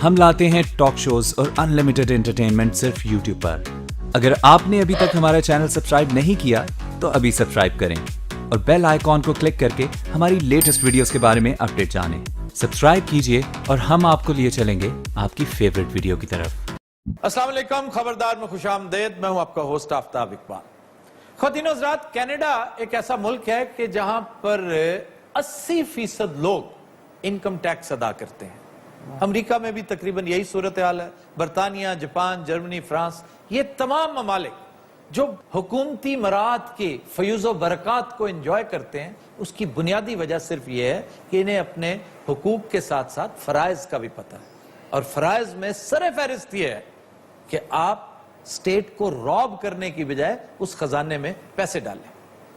हम लाते हैं talk shows और अनलिमिटेड एंटरटेनमेंट सिर्फ यूट्यूब पर। अगर आपने अभी तक हमारा चैनल सब्सक्राइब नहीं किया तो अभी सब्सक्राइब करें और बेल आइकॉन को क्लिक करके हमारी लेटेस्ट वीडियोस के बारे में अपडेट जानें। सब्सक्राइब कीजिए और हम आपको लिए चलेंगे आपकी फेवरेट वीडियो की तरफ। अस्सलाम वालेकुम, खबरदार में खुशामदेद। मैं हूं आपका होस्ट आफ्ताब इकबाल। ख़वातीन हज़रात, कनाडा एक ऐसा मुल्क है कि जहां पर 80% लोग इनकम टैक्स अदा करते हैं। अमेरिका में भी तकरीबन यही सूरत हाल है। बरतानिया, जापान, जर्मनी, फ्रांस, ये तमाम ममालिक जो हुकूमती मराहत के फयूज़ बरक़ात को एंजॉय करते हैं, उसकी बुनियादी वजह सिर्फ ये है कि इन्हें अपने हुकूक के साथ साथ फ़राइज़ का भी पता है। और फ़राइज़ में सर फहरिस्त ये है कि आप स्टेट को रॉब करने की बजाय उस खजाने में पैसे डालें।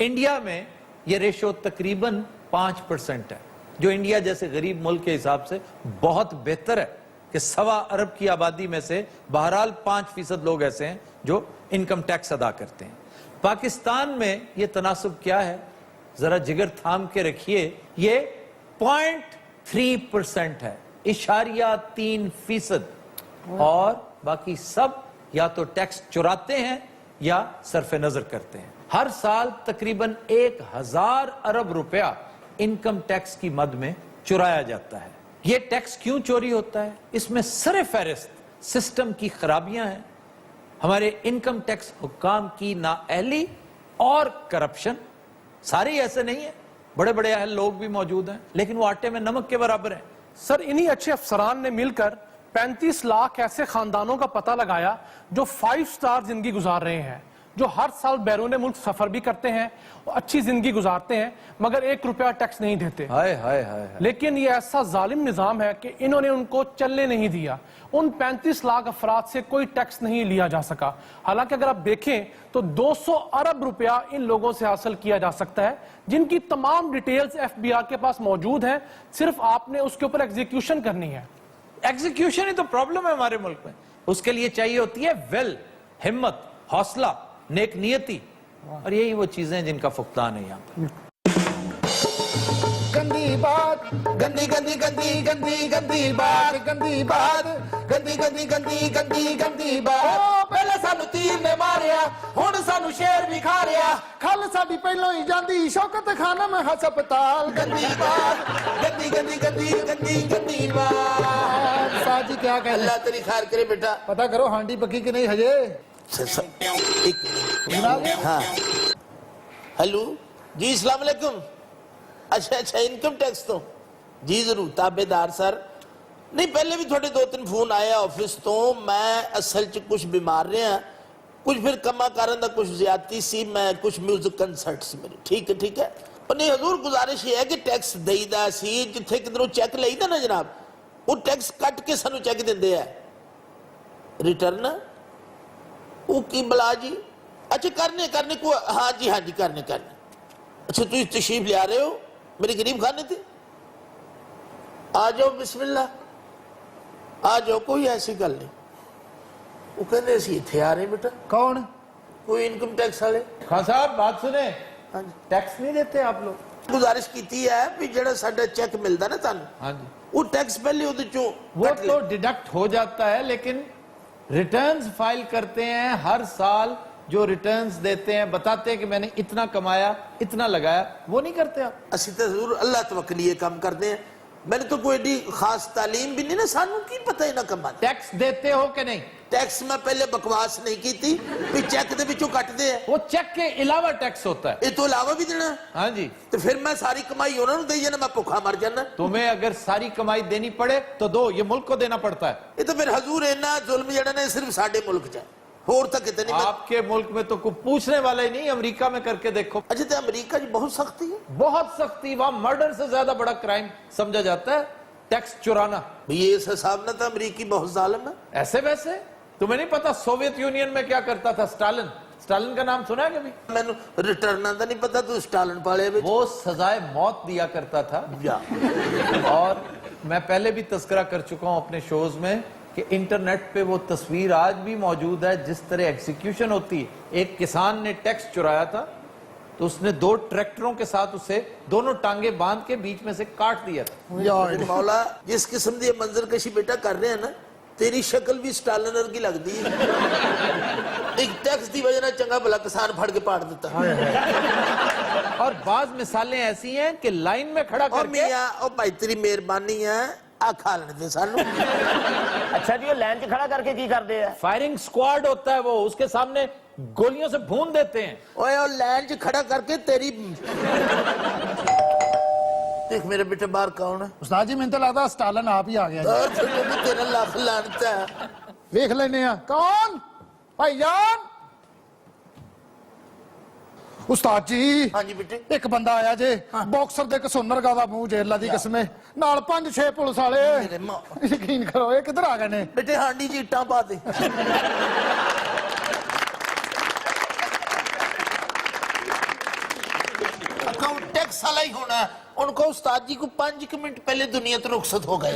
इंडिया में यह रेशो तकरीबन 5% है, जो इंडिया जैसे गरीब मुल्क के हिसाब से बहुत बेहतर है कि 1.25 अरब की आबादी में से बहरहाल 5% लोग ऐसे हैं जो इनकम टैक्स अदा करते हैं। पाकिस्तान में यह तनासुब क्या है, जरा जिगर थाम के रखिए। ये 0.3% है, 3%, और बाकी सब या तो टैक्स चुराते हैं या सरफे नजर करते हैं। हर साल तकरीबन 1000 अरब रुपया इनकम टैक्स की मद में चुराया जाता है। यह टैक्स क्यों चोरी होता है? इसमें सर फहरिस्त सिस्टम की खराबियां हैं, हमारे इनकम टैक्स हुक्काम की नाअहली और करप्शन। सारे ऐसे नहीं है, बड़े बड़े अहल लोग भी मौजूद हैं, लेकिन वो आटे में नमक के बराबर हैं। सर, इन्हीं अच्छे अफसरान ने मिलकर 35 लाख ऐसे खानदानों का पता लगाया जो 5 स्टार जिंदगी गुजार रहे हैं, जो हर साल बैरून मुल्क सफर भी करते हैं और अच्छी जिंदगी गुजारते हैं, मगर 1 रुपया टैक्स नहीं देते। हाय हाय हाय। लेकिन ये ऐसा जालिम निजाम है कि इन्होंने उनको चलने नहीं दिया। उन 35 लाख अफराद से कोई टैक्स नहीं लिया जा सका। हालांकि अगर आप देखें तो 200 अरब रुपया इन लोगों से हासिल किया जा सकता है, जिनकी तमाम डिटेल्स FBI के पास मौजूद है। सिर्फ आपने उसके ऊपर एग्जीक्यूशन करनी है। एग्जीक्यूशन ही तो प्रॉब्लम है हमारे मुल्क में। उसके लिए चाहिए होती है विल, हिम्मत, हौसला, नेक नियति, और यही वो चीजें हैं जिनका फुकदान है यहाँ पर। गंदी बात, गंदी गंदी गंदी गंदी गंदी बात, गंदी बात, गंदी गंदी गंदी गंदी गंदी बात। पहले सानू तीर ने मारिया, हुण सानू शेर भी खा रिया। खल साडी पहलों ही जांदी शौकत खाना में हस्पताल। गंदी बात, गंदी गंदी गंदी गंदी गंदी बात। साजी क्या कह, अल्लाह तेरी खैर करे बेटा। पता करो हांडी पकी कि नहीं हजे। हाँ, हेलो जी, अस्सलाम वालेकुम। अच्छा, इनकम टैक्स तो जी जरूर ताबेदार सर। नहीं, पहले भी थोड़े 2-3 फोन आए ऑफिस तो। मैं असल च कुछ बीमार रहा, कुछ फिर कमा कारण दा कुछ ज्यादती सी, मैं कुछ म्यूजिक कंसर्ट सी मेरे। ठीक है। पर नहीं हजूर, गुजारिश ये है कि टैक्स देईदा सी, जिथे किधरों चैक लईदा ना जनाब, वो टैक्स कट के सानू चैक देंदे आ। रिटर्न वो की बला जी। अच्छा, करने को, हाँ जी करने। अच्छा, तुम तशरीफ ले आ रहे हो मेरे गरीब खाने थे? आ जाओ, बिस्मिल्लाह आ जाओ, कोई ऐसी गल नहीं। वो कहते असी इत्थे आ रहे बेटा। कौन? कोई इनकम टैक्स वाले। खान साहब बात सुने, हाँ जी। टैक्स नहीं देते आप लोग? गुजारिश की है भी जेड़ा साडा चेक मिलता ना तानू, हाँ जी, वो टैक्स पहले उहदे चों वो तो डिडक्ट हो जाता है, लेकिन रिटर्न्स फाइल करते हैं हर साल। जो रिटर्न्स देते हैं, बताते हैं कि मैंने इतना कमाया, इतना लगाया, वो नहीं करते आप। असी तो जरूर अल्लाह तवक्कल ये काम करते हैं। मैंने तो कोई एडी खास तालीम भी नहीं ना, सानू की पता ही ना कमा। टैक्स देते हो कि नहीं? टैक्स में पहले बकवास नहीं की थी भी चेक दे विचों कटदे हैं। वो चेक के अलावा टैक्स होता है। ये तो अलावा भी देना। हाँ जी। तो फिर मैं सारी कमाई उन्होंने दे जाना, मैं भुखा मर जाना। तुम्हें अगर सारी कमाई देनी पड़े तो दो, ये मुल्क को देना पड़ता है। ये तो फिर हजूर इन्ना जुल्म जड़ा ने सिर्फ साडे मुल्क च, होर तक कितनी। आपके मुल्क में तो कोई पूछने वाला ही नहीं। अमेरिका में करके देखो। अच्छा, तो अमेरिका जी बहुत सख्ती है। बहुत सख्ती। वहां मर्डर से ज्यादा बड़ा क्राइम समझा जाता है टैक्स चुराना। ये इस हिसाब ना तो अमेरिकी बहुत जालिम है। ऐसे वैसे तुम्हें नहीं पता सोवियत यूनियन में क्या करता था स्टालिन का नाम सुना है कभी? मैंने रिटर्न का नहीं पता, तू स्टालिन पाले विच। वो सजाए मौत दिया करता था। और मैं पहले भी तस्करा कर चुका हूं अपने शोज में कि इंटरनेट पे वो तस्वीर आज भी मौजूद है जिस तरह एग्जीक्यूशन होती है। एक किसान ने टैक्स चुराया था तो उसने 2 ट्रैक्टरों के साथ उसे दोनों टांगे बांध के बीच में से काट दिया था। मेरे मौला जिस किस्म की मंजर कशी बेटा कर रहे हैं ना, तेरी शक्ल भी स्टालिन वर्गी लगती है। एक टैक्स की वजह से चंगा भला किसान फड़ के पाड़ देता। और बाज मिसालें ऐसी हैं कि लाइन में खड़ा ओ करके मियां, ओ भाई तेरी मेहरबानी है, आ खा लेने दे सानू। अच्छा जी, वो लाइन च खड़ा करके की करते हैं? फायरिंग स्क्वाड होता है, वो उसके सामने गोलियों से भून देते हैं। ओए ओ लाइन च खड़ा करके तेरी देख मेरे बेटे बाहर कौन है? उस्ताद जी मैंने तो लगता स्टालिन आप ही आ गया जी। तेरा लख लानता है। वेख लेने आ कौन भाईजान। उस्ताद जी हाँ जी बेटे। एक बंदा आया जे बॉक्सर दे कसुनर गा मुंह जेला दी किस्मे नाल 5-6 पुलिस वाले। मेरे मां यकीन करो ये किधर आ गए ने? बेटे हांडी जी इट्टां पा दे। अकाउंट टैक्स वाला ही होना है। उनको उस्ताद जी को 5 मिनट पहले दुनिया तो रुखसत हो गए।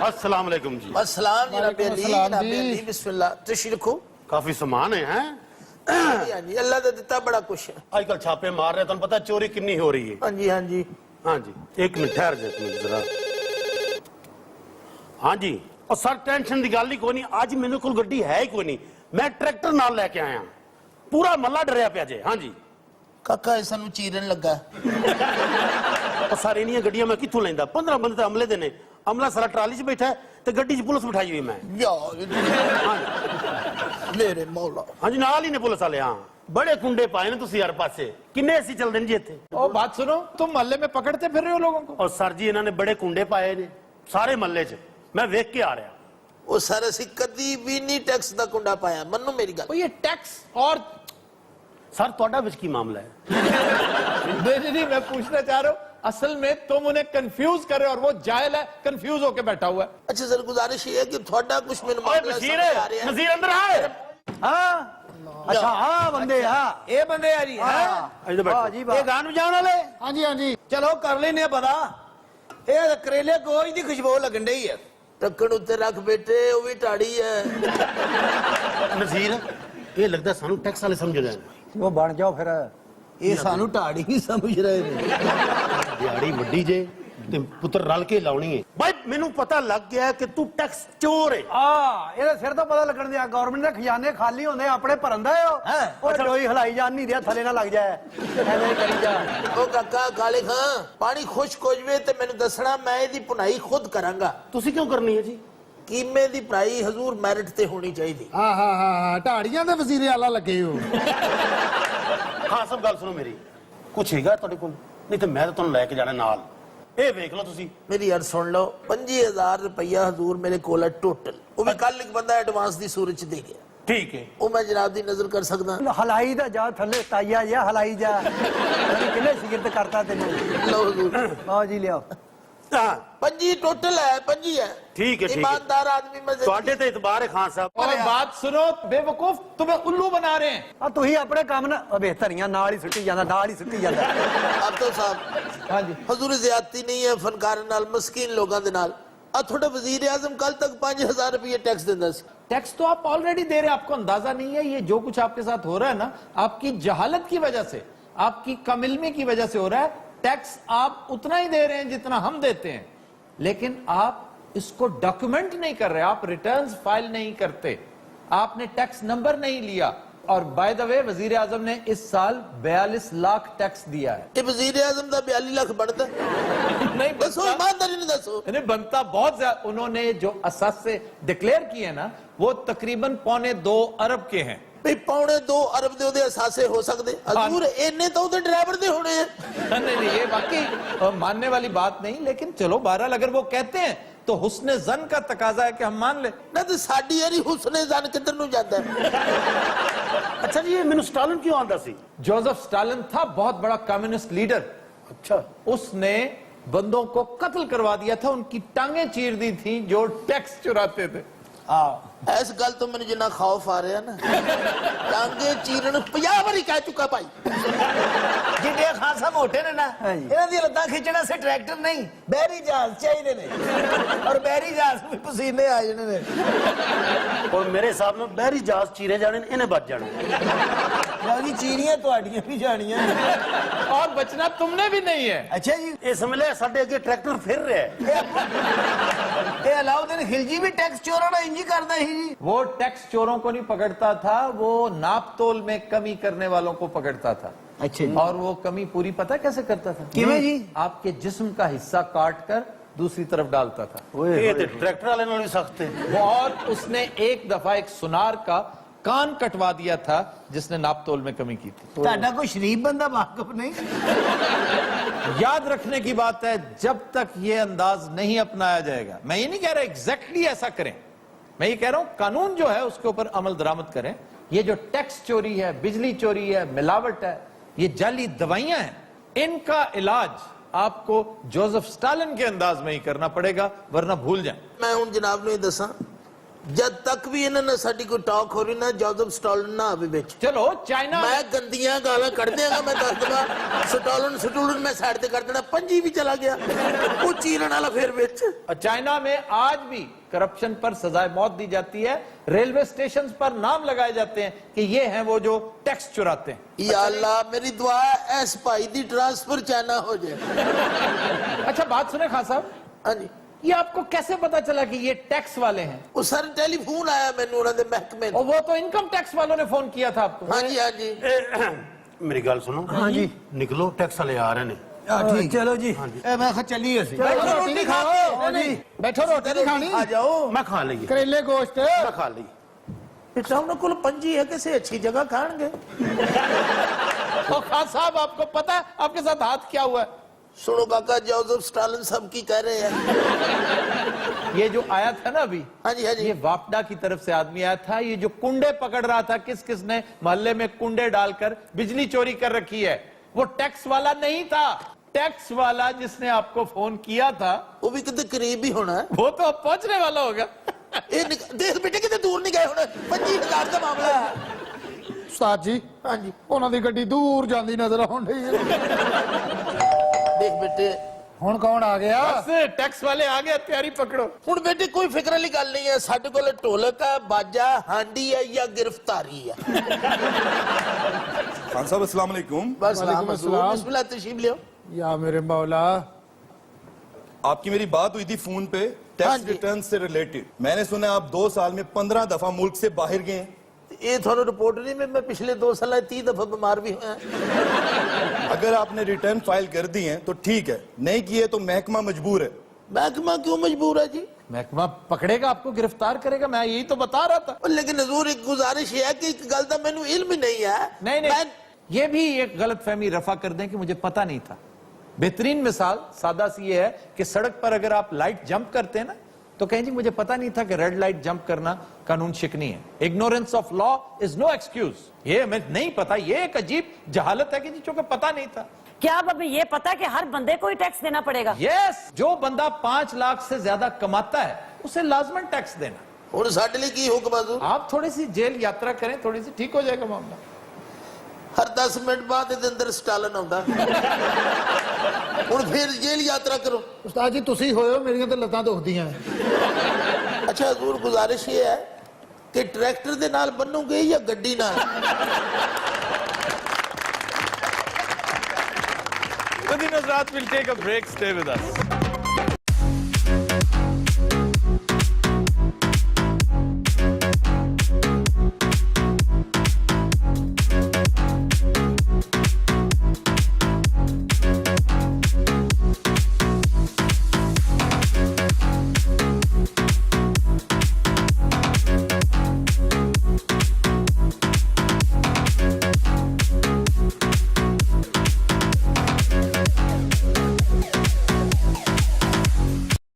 अस्सलाम वालेकुम जी। अस्सलाम जनाब वालेकुम अली, अस्सलाम जनाब जी। अली, बिस्मिल्लाह तशरीफ रखो। काफी सामान है हैं? हाँ जी अल्लाह का दिता बड़ा कुछ है। आजकल छापे मार रहे, तुम पता चोरी कितनी हो रही है। हाँ जी हाँ जी। हाँ जी, एक मिनट ठहर जाए, एक मिनट जरा। हाँ जी, और सर टेंशन की गल ही कोई नहीं। आज मेरे को गड्डी है ही कोई नहीं, मैं ट्रैक्टर नाल लेके आया। पूरा मल्ला डरिया पिया जे। हाँ जी, काका ऐसा नु चीरन लगा। और सारे इन्नियां गड्डियां मैं कित्थों लेंदा? 15 बंदे तो अमले दे ने। अमला सारा ट्राली च बैठा है ते गड्डी च पुलिस बिठाई हुई मैं। मेरे मौला। हाँ जी, नाल ही ने पुलिस वाले। हाँ, बड़े कुंडे पाए ने तुसी हर पासे। किन्ने ऐसी चलदे ने जी इत्थे? और बात सुनो, तुम मोहल्ले में पकड़ते फिर रहे हो लोगों को। और सर जी इन्होंने बड़े कुंडे पाए ने सारे महल्ले च। मैं वेख के आ रहा। वो सर असी कदी भी नहीं टैक्स का कुंडा पाया। मन्नो मेरी गल। तो ये टैक्स और सर ਤੁਹਾਡਾ ਵਿੱਚ ਕੀ ਮਾਮਲਾ है? नहीं, मैं पूछना चाह रहा हूँ, असल में तुम उन्हें कंफ्यूज कर रहे हो और वो जाहिल है, कंफ्यूज होके बैठा हुआ है। अच्छा सर गुजारिश ये है कि थोड़ा कुछ मेरे ओए मामला नसीर, समझ आ रहा है। नसीर अंदर आ। हाँ अच्छा हाँ बंदे हाँ ਇਹ ਬੰਦੇ ਆ ਜੀ ਹੈ इधर बैठो। वाह जी वाह ਇਹ ਗਾਣ ਵਜਾਉਣ ਵਾਲੇ हाँ जी हाँ जी। ਚਲੋ ਕਰ ਲੈਨੇ ਆ ਪਤਾ ਇਹ ਕਰੇਲੇ ਗੋਸ਼ ਦੀ ਖੁਸ਼ਬੂ ਲੱਗਣ ਡਈ ਹੈ ढक्कन उत्ते रख बेटे, वो भी टाड़ी है। नसीर, ये लगता है सानू टैक्स वाले समझ रहे हैं। वो बन जाओ फिर ਇਹ ਸਾਨੂੰ ਢਾੜੀ ਹੀ ਸਮਝ ਰਹੇ ਨੇ दिहाड़ी वड्डी जे ते पुत्र रल के लाउनी है। भाई मेनू पता लग गया कि तू टैक्स चोर है। ਇਹਦੇ ਸਿਰ ਤੋਂ ਪਤਾ ਲੱਗਣ ਦਿਆ ਗਵਰਨਮੈਂਟ ਦੇ ਖਜ਼ਾਨੇ ਖਾਲੀ ਹੁੰਦੇ ਆਪਣੇ ਭਰਨ ਦਾ ਉਹ ਡੋਈ ਹਲਾਈ ਜਾਣ ਨਹੀਂ ਦਿਆ ਥੱਲੇ ਨਾ ਲੱਗ ਜਾਏ ਐਵੇਂ ਕਰੀ ਜਾ। ओ काका काले खां पानी खुश्क हो जवे ते मैनू दसना, मैं इहदी पुनाई खुद करांगा। तुसी क्यों करनी है जी? कीमे दी पढ़ाई हजूर मैरिट ते होनी चाहिए। हाँ हाँ हाँ हाँ ढाड़ियां दे वजीरे आला लगे हो। हाँ सब गल सुनो मेरी, कुछ हैगा तुहाडे कोल? नहीं तो मैं तो तुहानू लेके जाना नाल। ए वेख लो तुसी। मेरी यार सुन लो, 25,000 रुपया हजूर मेरे कोल है टोटल। वो भी कल एक बंदा एडवांस दी सूरत च दे गया। ठीक है। वो मैं जनाब दी नजर कर सकदा? ਹਲਾਈ ਦਾ ਜਾ ਥੱਲੇ ਤਾਇਆ ਜਾ ਹਲਾਈ ਜਾ ਕਿੰਨੇ ਸਿਗਰਟ ਕਰਤਾ ਤੈਨੂੰ। लो हजूर ਆਓ ਜੀ ਲਿਆਓ। हाँ 25 टोटल है, 25 है। ठीक है, ठीक है। ईमानदार आदमी मैं तुहाडे ते इतबार है खान साहब। और बात सुनो बेवकूफ, तुम्हें उल्लू बना रहे हैं। ਆ ਤੁਸੀਂ ਆਪਣੇ ਕੰਮ ਨਾ ਅਬੇ ਧਰੀਆਂ ਨਾਲ ਹੀ ਸੁੱਟੀ ਜਾਂਦਾ ਨਾਲ ਹੀ ਸੁੱਟੀ ਜਾਂਦਾ। अब तो साहब हाँ जी, हजूर ज्यादती नहीं है फनकार नाल, मस्कीन लोगों दे नाल। आ थोड़ा वजीर आजम कल तक 5,000 रुपये टैक्स देंदा सी। टैक्स तो आप ऑलरेडी दे रहे हैं, आपको अंदाजा नहीं है। ये जो कुछ आपके साथ हो रहा है ना, आपकी जहालत की वजह से, आपकी कमिल्मी की वजह से हो रहा है। टैक्स आप उतना ही दे रहे हैं जितना हम देते हैं, लेकिन आप इसको डॉक्यूमेंट नहीं कर रहे, आप रिटर्न्स फाइल नहीं करते, आपने टैक्स नंबर नहीं लिया। और बाय द वे वजीर आजम ने इस साल 42 लाख टैक्स दिया है। ये वजीर आजम का 42 लाख बनता नहीं दसो, बनता, ईमानदारी ने दसो। नहीं बनता बहुत ज्यादा। उन्होंने जो असस से डिक्लेयर किए ना, वो तकरीबन 2.25 अरब के हैं। भाई 2.25 अरब दे ओदे असासे हो सकते हजूर, इन्ने तो ओदे ड्राइवर दे होने हैं। नहीं नहीं, ये वाकई मानने वाली बात नहीं, लेकिन चलो बहरहाल अगर वो कहते हैं तो हुस्ने जन का तकाजा है कि हम मान ले। ना तो साडी यारी हुस्ने जान किधर नु जाता है। अच्छा जी, ये मेनू स्टालिन क्यों आंदा सी? जोसेफ स्टालिन था बहुत बड़ा कम्युनिस्ट लीडर। अच्छा, उसने बंदों को कत्ल करवा दिया था, उनकी टांगें चीर दी थी जो टैक्स चुराते थे। इस गल तो मैंने जिन्ना खौफ आ रहा ना टांगे चीरन 50 बारी कह चुका भाई जिन्ने खान साहब मोटे ने ना इन्हां दी लत्तां खिंचण से ट्रैक्टर नहीं बहरी जहाज चाहिए ने और बहरी जहाज में पसीने आ जाने ने और मेरे हिसाब में बहरी जहाज चीरे जाने ने, इन्हें बच जाना बाकी चीनियां ਤੁਹਾਡੀਆਂ भी जानियां और बचना तुमने भी नहीं है। अच्छा जी इस वेले साडे अगे ट्रैक्टर फिर रहा है ये अलाउद्दीन खिलजी भी टैक्स चोरों ना इंजी करदा ही जी वो टैक्स चोरों को नहीं पकड़ता था, वो नापतोल में कमी करने वालों को पकड़ता था। अच्छा जी और वो कमी पूरी पता कैसे करता था? किवें जी? आपके जिस्म का हिस्सा काट कर दूसरी तरफ डालता था। ये तो ट्रैक्टर वाले नाल भी सख्त है। और उसने एक दफा एक सुनार का कान कटवा दिया था जिसने नापतोल में कमी की थी। ਤੁਹਾਡਾ कोई शरीफ बंदा वाकिफ नहीं याद रखने की बात है, जब तक ये अंदाज नहीं अपनाया जाएगा, मैं ये नहीं कह रहा एग्जैक्टली ऐसा करें, मैं ये कह रहा हूं कानून जो है उसके ऊपर अमल दरामद करें। ये जो टैक्स चोरी है, बिजली चोरी है, मिलावट है, ये जाली दवाइयां हैं, इनका इलाज आपको जोसेफ स्टालिन के अंदाज में ही करना पड़ेगा, वरना भूल जाए। मैं हूं जनाब ने दसा जब तक भी इन्होंने साडी कोई टॉक हो रही ना जोसेफ स्टालिन ना आवे विच चलो चाइना मैं गंदियां गालां कढ़ देगा मैं दस दूंगा स्टालिन मैं साइड ते कर देना पंजी भी चला गया वो चीरन वाला फिर विच। चाइना में आज भी करप्शन पर सजाए मौत दी जाती है, रेलवे स्टेशन पर नाम लगाए जाते हैं कि ये हैं वो जो टैक्स चुराते हैं। या अल्लाह मेरी दुआ है इस भाई दी ट्रांसफर चाइना हो जाए। अच्छा बात सुने खान साहब, हाँ जी ये आपको कैसे पता चला कि ये टैक्स वाले हैं? वो सर टेलीफोन आया मैनू उन्होंने महकमे और वो तो इनकम टैक्स वालों ने फोन किया था आपको। हाँ जी हाँ जी मेरी गल सुनो। हाँ जी निकलो टैक्स वाले आ रहे ने। ठीक चलो जी मैं खा चलिए ਅਸੀਂ रोटी नहीं खाओ जी बैठो रोटी नहीं खानी आ जाओ मैं खा ली, करेले गोश्त मैं खा ली। बेटा उन्होंने कुल पंजी है किसी अच्छी जगह खाएंगे। और खान साहब आपको पता है आपके साथ हाथ क्या हुआ है? सुनो काका जोसेफ स्टालिन सब की कह रहे हैं। ये जो आया था ना अभी, हाँ जी हाँ जी ये वापडा की तरफ से आदमी आया था, ये जो कुंडे पकड़ रहा था, किस किस ने मोहल्ले में कुंडे डालकर बिजली चोरी कर रखी है, वो टैक्स वाला नहीं था। टैक्स वाला जिसने आपको फोन किया था वो भी कितने करीब ही होना है। वो तो अब पहुंचने वाला होगा। देख बेटे कितने दूर नहीं गए होने 25,000 का मामला है। उस्ताद जी हाँ जी ਉਹਨਾਂ ਦੀ ਗੱਡੀ ਦੂਰ ਜਾਂਦੀ ਨਜ਼ਰ ਆਉਣ ਢਈ देख बेटे ਹੁਣ ਕੌਣ ਆ ਗਿਆ बस टैक्स वाले आ गए, तैयारी पकड़ो। ਹੁਣ बेटे कोई फिक्र वाली गल नहीं है साडे कोल ढोलक है बाजा हांडी है या गिरफ्तारी है। खान साहब अस्सलाम वालेकुम। बस वालेकुम अस्सलाम। बिस्मिल्लाह तशरीफ लियो। या मेरे मौला आपकी मेरी बात हुई थी फोन पे हाँ टैक्स जी। रिटर्न से रिलेटेड। मैंने सुना आप 2 साल में 15 दफा मुल्क से बाहर गए हैं। ये थोड़ा रिपोर्ट नहीं मैं पिछले 2 साल 30 दफा बीमार भी हुआ। अगर आपने रिटर्न फाइल कर दी है तो ठीक है, नहीं किए तो महकमा मजबूर है। महकमा क्यों मजबूर है जी? महकमा पकड़ेगा, आपको गिरफ्तार करेगा, मैं यही तो बता रहा था। लेकिन हजूर एक गुजारिश है कि एक गल का मैनू इल्म ही नहीं है। नहीं ये भी एक गलत फहमी रफा कर दें कि मुझे पता नहीं था। बेहतरीन मिसाल सादा सी ये है कि सड़क पर अगर आप लाइट जंप करते हैं ना तो कहें जी मुझे पता नहीं था कि रेड लाइट जंप करना कानून शिकनी है। Ignorance of law is no excuse. ये हमें नहीं पता, ये एक अजीब जहालत है कि जी चूंकि पता नहीं था। क्या अब हमें ये पता है कि हर बंदे को ही टैक्स देना पड़ेगा? यस, जो बंदा 5 लाख से ज्यादा कमाता है उसे लाजमन टैक्स देना। और साडे लिए की हुक्म हजूर? आप थोड़ी सी जेल यात्रा करें, थोड़ी सी ठीक हो जाएगा मामला। हर 10 मिनट बाद इहदे अंदर स्टालिन आउंदा हुण फिर जेल यात्रा करो। ਉਸਤਾਦ ਜੀ ਤੁਸੀਂ ਹੋਇਓ ਮੇਰੀਆਂ ਤੇ ਲੱਤਾਂ ਦੁਖਦੀਆਂ अच्छा हजूर गुजारिश ये है कि ट्रैक्टर दे नाल बन्नोगे या गड्डी नाल? Good evening, Nusrat. We'll take a break. Stay with us.